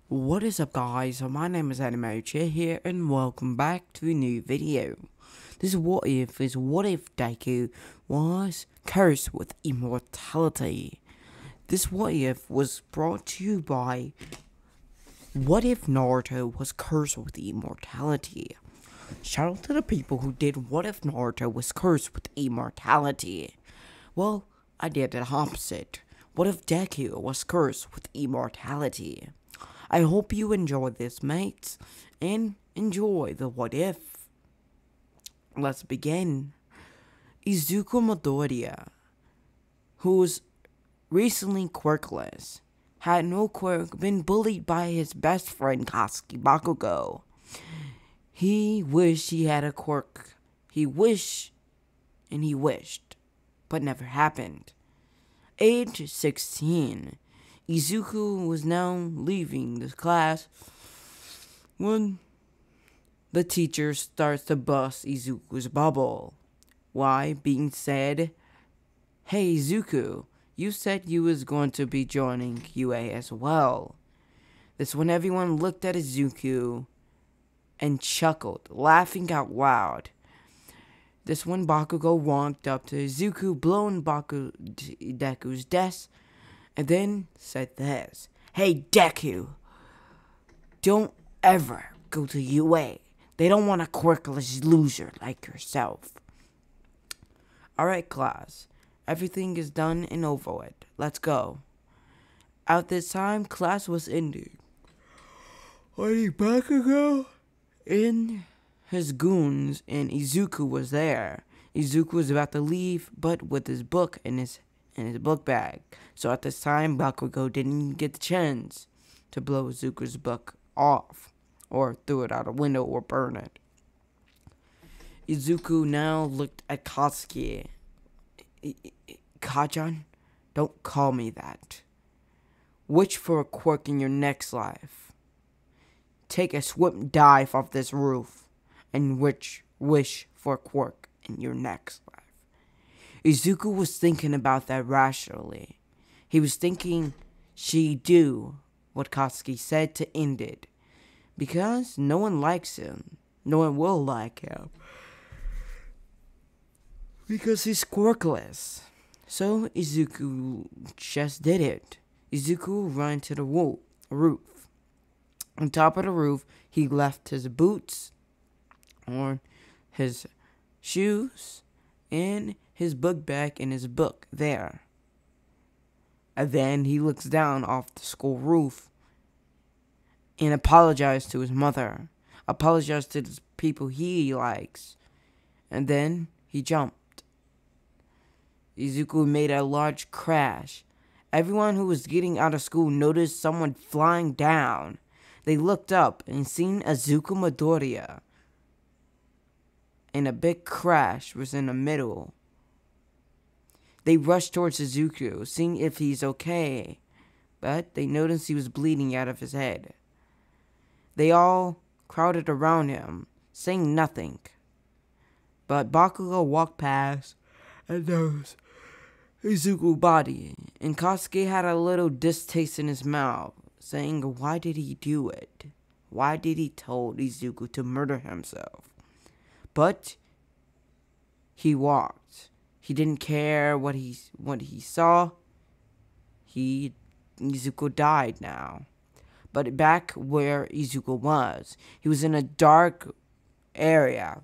What is up, guys? So my name is Animator here, and welcome back to a new video. This what if Deku was cursed with immortality. This what if was brought to you by what if Naruto was cursed with immortality. Shout out to the people who did what if Naruto was cursed with immortality. Well, I did the opposite. What if Deku was cursed with immortality? I hope you enjoy this, mates, and enjoy the what if. Let's begin. Izuku Midoriya, who was recently quirkless, had no quirk, been bullied by his best friend Katsuki Bakugo. He wished he had a quirk. He wished, but never happened. Age 16. Izuku was now leaving the class when the teacher starts to bust Izuku's bubble. Why? Being said, "Hey Izuku, you said you was going to be joining UA as well." This when everyone looked at Izuku and chuckled, laughing out loud. This when Bakugo walked up to Izuku, blowing Deku's desk, and then said this: "Hey Deku, don't ever go to UA. They don't want a quirkless loser like yourself." Alright, class. Everything is done and over with. Let's go. At this time, class was ending. Only Bakugo and his goons and Izuku was there. Izuku was about to leave, but with his book in his book bag. So at this time, Bakugo didn't get the chance to blow Izuku's book off, or throw it out a window, or burn it. Izuku now looked at Katsuki. "Kajan, don't call me that. Wish for a quirk in your next life. Take a swift dive off this roof, and wish for a quirk in your next life." Izuku was thinking about that rationally. He was thinking she'd do what Katsuki said to end it, because no one likes him. No one will like him, because he's quirkless. So Izuku just did it. Izuku ran to the roof. On top of the roof, he left his boots, or his shoes, and his book bag and his book there. And then he looks down off the school roof and apologized to his mother. Apologized to the people he likes. And then he jumped. Izuku made a large crash. Everyone who was getting out of school noticed someone flying down. They looked up and seen Izuku Midoriya. And a big crash was in the middle. They rushed towards Izuku, seeing if he's okay, but they noticed he was bleeding out of his head. They all crowded around him, saying nothing. But Bakugo walked past and noticed Izuku's body, and Katsuki had a little distaste in his mouth, saying, "Why did he do it? Why did he tell Izuku to murder himself?" But he walked. He didn't care what he saw. Izuku died now. But back where Izuku was, he was in a dark area.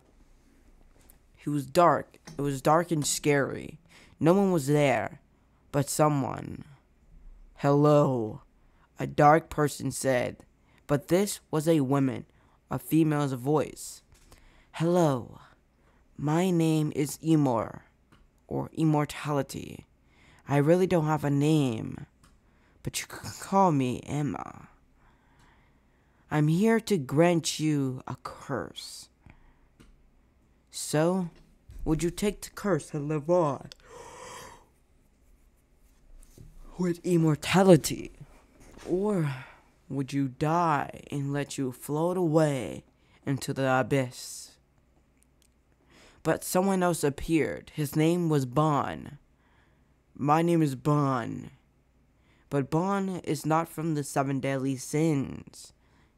It was dark and scary. No one was there, but someone. "Hello," a dark person said. But this was a woman, a female's voice. "Hello, my name is Immortality. I really don't have a name, but you can call me Emma. I'm here to grant you a curse. So, would you take the curse and live on with immortality? Or would you die and let you float away into the abyss?" But someone else appeared. His name was Bon. "My name is Bon. But Bon is not from the seven deadly sins.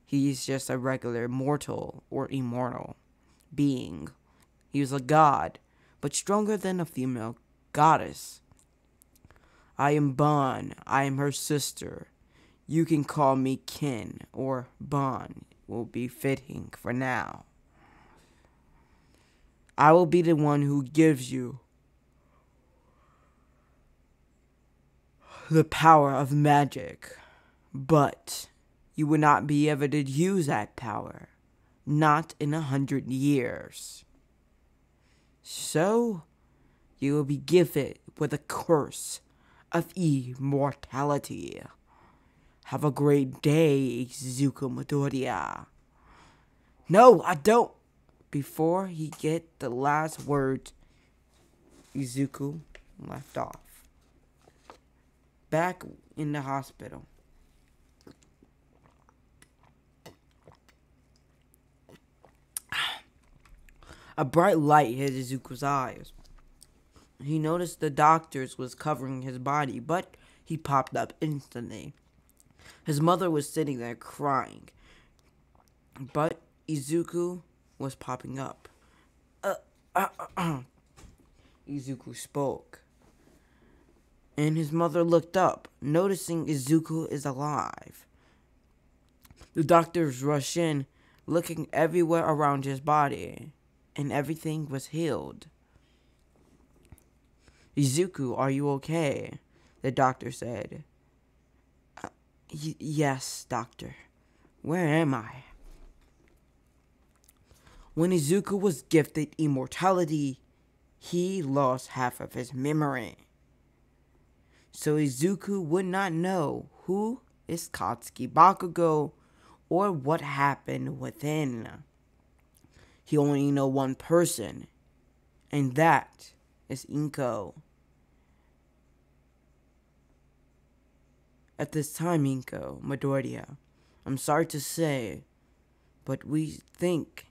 He's just a regular mortal or immortal being. He was a god, but stronger than a female goddess. I am Bon. I am her sister. You can call me Kin, or Bon will be fitting for now. I will be the one who gives you the power of magic, but you will not be able to use that power, not in 100 years. So, you will be gifted with a curse of immortality. Have a great day, Izuku Midoriya. No, I don't. Before he get the last word, Izuku left off. Back in the hospital. A bright light hit Izuku's eyes. He noticed the doctors was covering his body, but he popped up instantly. His mother was sitting there crying, but Izuku was popping up. Izuku spoke, and his mother looked up, noticing Izuku is alive. The doctors rushed in, looking everywhere around his body, and everything was healed. Izuku, are you okay? The doctor said. Yes, doctor. Where am I? When Izuku was gifted immortality, he lost half of his memory. So Izuku would not know who is Katsuki Bakugo or what happened within. He only know one person, and that is Inko. At this time, Inko, Midoriya, I'm sorry to say, but we think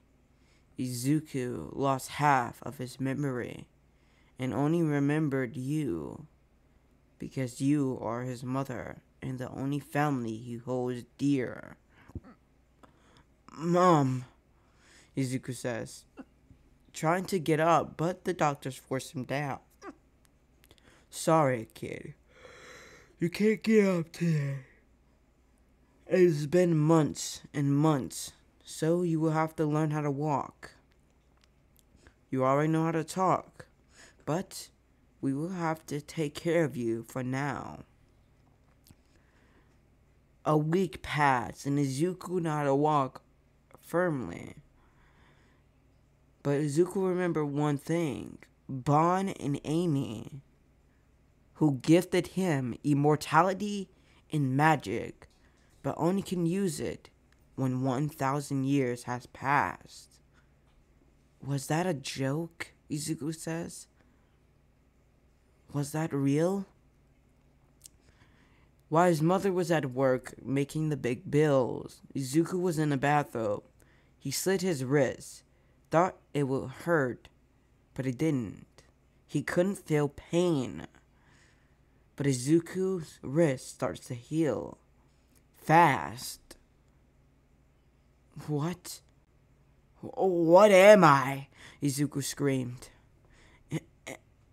Izuku lost half of his memory and only remembered you because you are his mother and the only family he holds dear. Mom, Izuku says, trying to get up, but the doctors force him down. Sorry, kid. You can't get up today. It's been months and months, so you will have to learn how to walk. You already know how to talk, but we will have to take care of you for now. A week passed, and Izuku knew how to walk firmly. But Izuku remembered one thing. Bon and Amy, who gifted him immortality and magic, but only can use it when 1,000 years has passed. Was that a joke? Izuku says. Was that real? While his mother was at work making the big bills, Izuku was in the bathrobe. He slit his wrist, thought it would hurt, but it didn't. He couldn't feel pain. But Izuku's wrist starts to heal. Fast. What? What am I? Izuku screamed.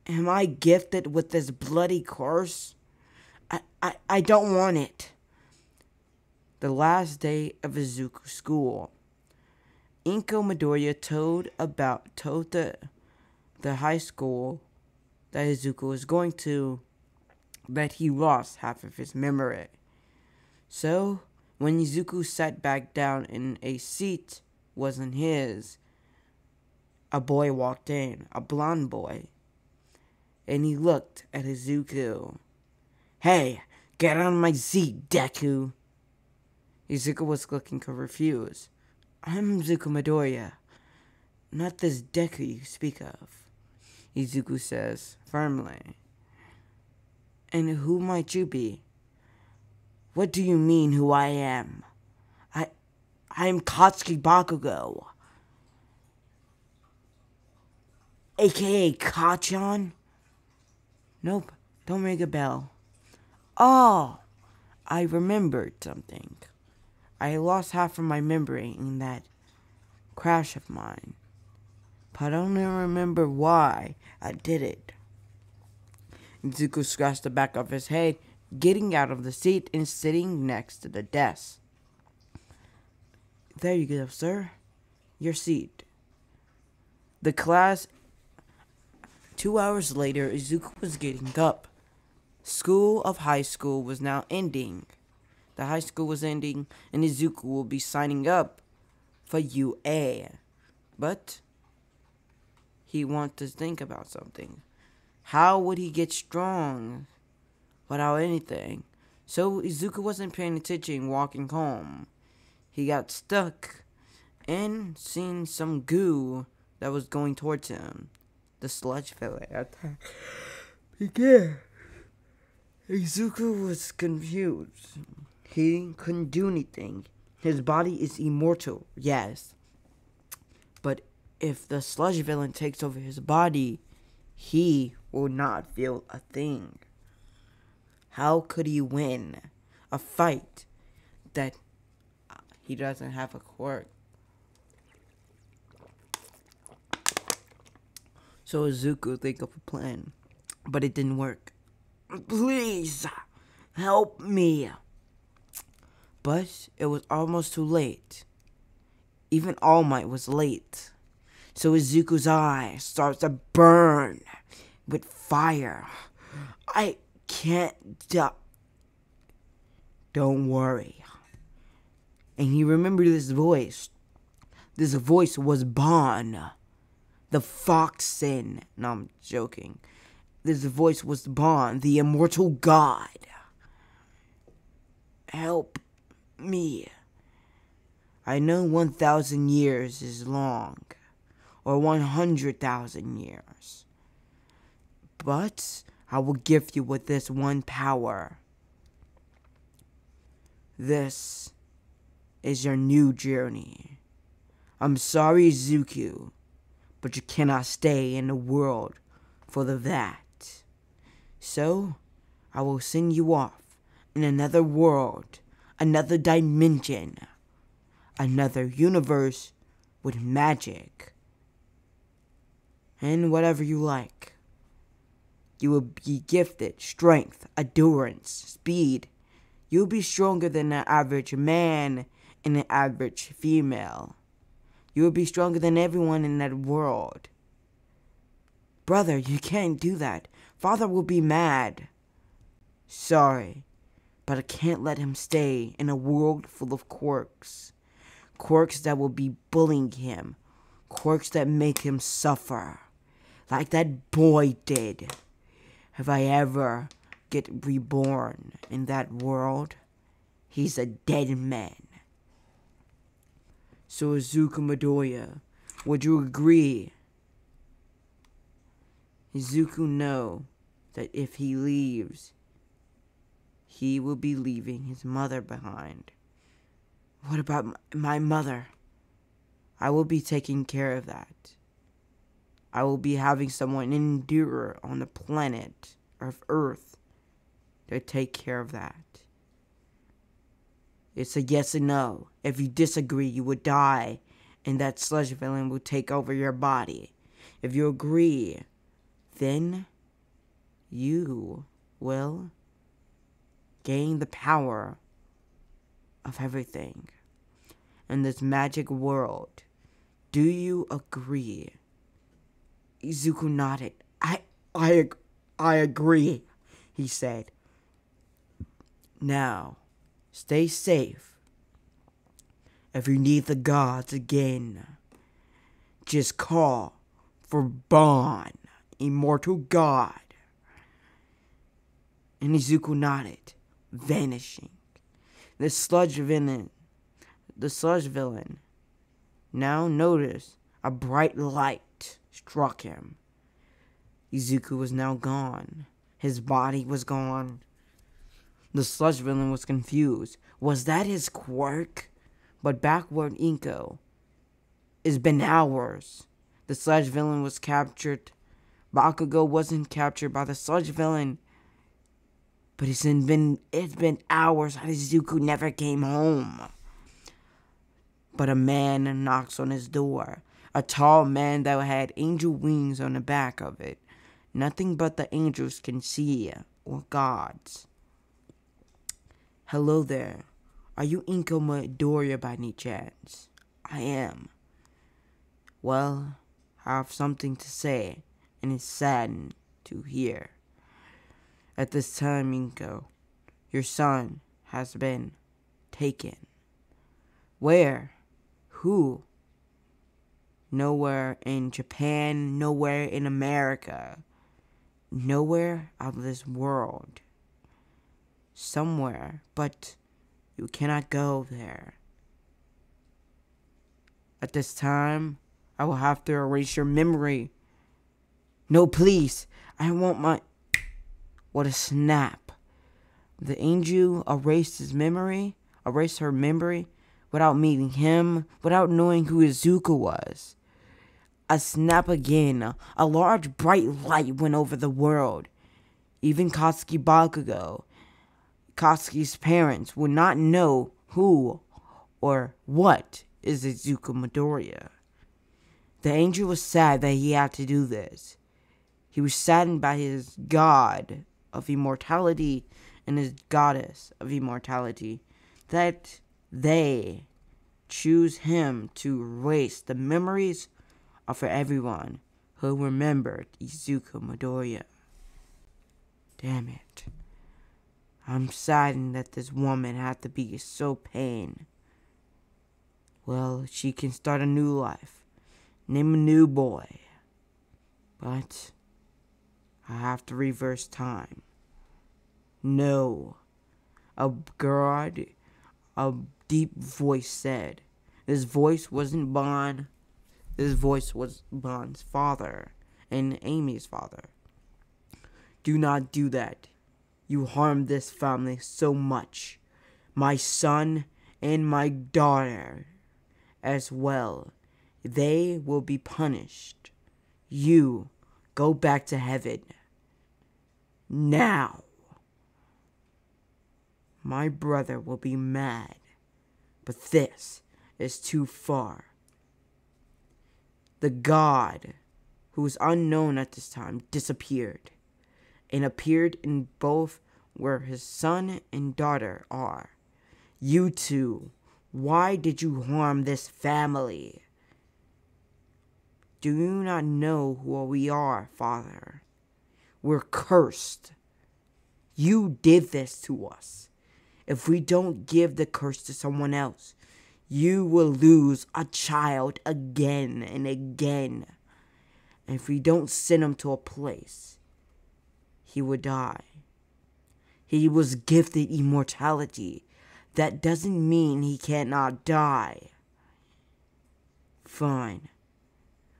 Am I gifted with this bloody curse? I don't want it. The last day of Izuku's school. Inko Midoriya told the high school that Izuku was going to that he lost half of his memory. So, when Izuku sat back down in a seat wasn't his, a boy walked in, a blonde boy, and he looked at Izuku. Hey, get on my seat, Deku. Izuku was looking confused. I'm Izuku Midoriya, not this Deku you speak of, Izuku says firmly. And who might you be? What do you mean who I am? I'm Katsuki Bakugo, aka Kachan? Nope, don't ring a bell. Oh, I remembered something. I lost half of my memory in that crash of mine, but I don't even remember why I did it. Izuku scratched the back of his head, getting out of the seat and sitting next to the desk. There you go, sir. Your seat. The class. 2 hours later, Izuku was getting up. School of high school was now ending. The high school was ending, and Izuku will be signing up for UA. But he wants to think about something. How would he get strong without anything? So Izuku wasn't paying attention walking home. He got stuck and seen some goo that was going towards him. The sludge villain began. Izuku was confused. He couldn't do anything. His body is immortal, yes. But if the sludge villain takes over his body, he will not feel a thing. How could he win a fight that he doesn't have a quirk? So Izuku think of a plan, but it didn't work. Please, help me. But it was almost too late. Even All Might was late. So Izuku's eye starts to burn with fire. I can't die. Don't worry. And he remembered this voice. This voice was Bon, the Foxen. No, I'm joking. This voice was Bon, the immortal god. Help me. I know 1,000 years is long, or 100,000 years. But I will gift you with this one power. This is your new journey. I'm sorry, Izuku, but you cannot stay in the world full of that. So, I will send you off in another world, another dimension, another universe with magic, and whatever you like. You will be gifted strength, endurance, speed. You will be stronger than an average man and an average female. You will be stronger than everyone in that world. Brother, you can't do that. Father will be mad. Sorry, but I can't let him stay in a world full of quirks. Quirks that will be bullying him. Quirks that make him suffer. Like that boy did. If I ever get reborn in that world, he's a dead man. So Izuku Midoriya, would you agree? Izuku know that if he leaves, he will be leaving his mother behind. What about my mother? I will be taking care of that. I will be having someone endure on the planet of Earth to take care of that. It's a yes and no. If you disagree, you would die, and that sludge villain will take over your body. If you agree, then you will gain the power of everything in this magic world. Do you agree? Izuku nodded. I agree, he said. Now, stay safe. If you need the gods again, just call for Bon, immortal god. And Izuku nodded, vanishing. The sludge villain now noticed a bright light struck him. Izuku was now gone. His body was gone. The sludge villain was confused. Was that his quirk? But backward Inko. It's been hours. The sludge villain was captured. Bakugo wasn't captured by the sludge villain. But it's been hours that Izuku never came home. But a man knocks on his door. A tall man that had angel wings on the back of it. Nothing but the angels can see, or gods. Hello there. Are you Inko Midoriya by any chance? I am. Well, I have something to say, and it's saddened to hear. At this time, Inko, your son has been taken. Where? Who? Nowhere in Japan, nowhere in America, nowhere out of this world. Somewhere, but you cannot go there. At this time, I will have to erase your memory. No, please, I want my... What a snap. The angel erased her memory, without meeting him, without knowing who Izuku was. A snap again. A large bright light went over the world. Even Katsuki Bakugo, Katsuki's parents, would not know who or what is Izuku Midoriya. The angel was sad that he had to do this. He was saddened by his god of immortality and his goddess of immortality, that they choose him to erase the memories of everyone who remembered Izuku Midoriya. Damn it. I'm saddened that this woman had to be so pain. Well, she can start a new life, name a new boy. But I have to reverse time. No. A deep voice said. This voice wasn't Bon. This voice was Bon's father and Amy's father. Do not do that. You harmed this family so much. My son and my daughter as well. They will be punished. You go back to heaven. Now. My brother will be mad. But this is too far. The god, who was unknown at this time, disappeared. And appeared in both where his son and daughter are. You two, why did you harm this family? Do you not know who we are, Father? We're cursed. You did this to us. If we don't give the curse to someone else, you will lose a child again and again. And if we don't send him to a place, he would die. He was gifted immortality. That doesn't mean he cannot die. Fine.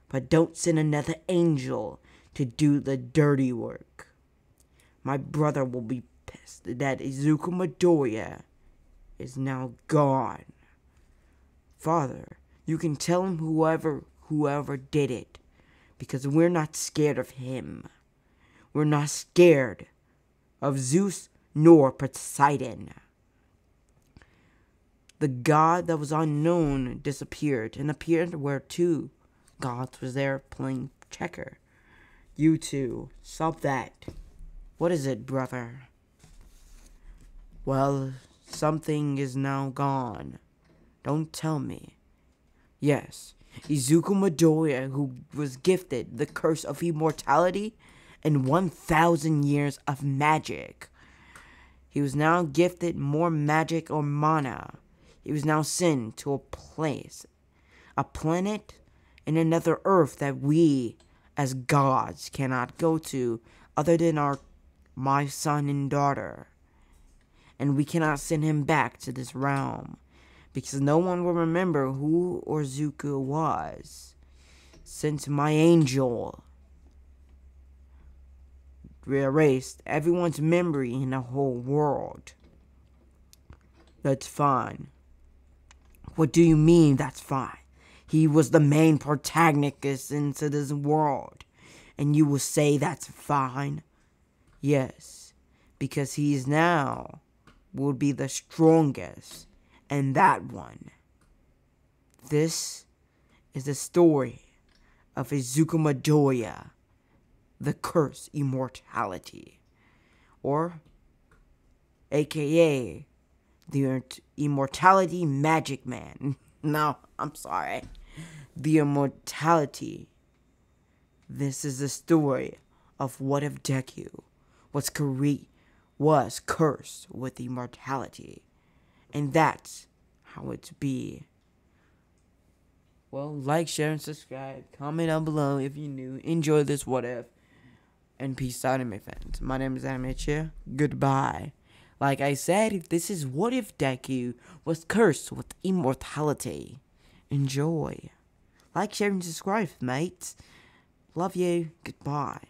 But don't send another angel to do the dirty work. My brother will be pissed that Izuku Midoriya is now gone. Father, you can tell him whoever did it, because we're not scared of him. We're not scared of Zeus nor Poseidon. The god that was unknown disappeared and appeared where two gods was there playing checker. You two, stop that. What is it, brother? Well, something is now gone. Don't tell me. Yes, Izuku Midoriya, who was gifted the curse of immortality and 1,000 years of magic. He was now gifted more magic or mana. He was now sent to a place, a planet, and another Earth that we, as gods, cannot go to other than my son and daughter. And we cannot send him back to this realm, because no one will remember who Izuku was, since my angel erased everyone's memory in the whole world. That's fine. What do you mean, that's fine? He was the main protagonist into this world, and you will say that's fine? Yes, because he is now will be the strongest, and that one. This is the story of Izuku Midoriya, the Curse Immortality, or aka the Immortality Magic Man. No, I'm sorry. The Immortality. This is the story of what if Deku was cursed with immortality. And that's how it's be. Well, like, share, and subscribe. Comment down below if you new. Enjoy this what if. And peace out, anime fans. My name is Anime Chair. Goodbye. Like I said, this is what if Deku was cursed with immortality. Enjoy. Like, share, and subscribe, mates. Love you. Goodbye.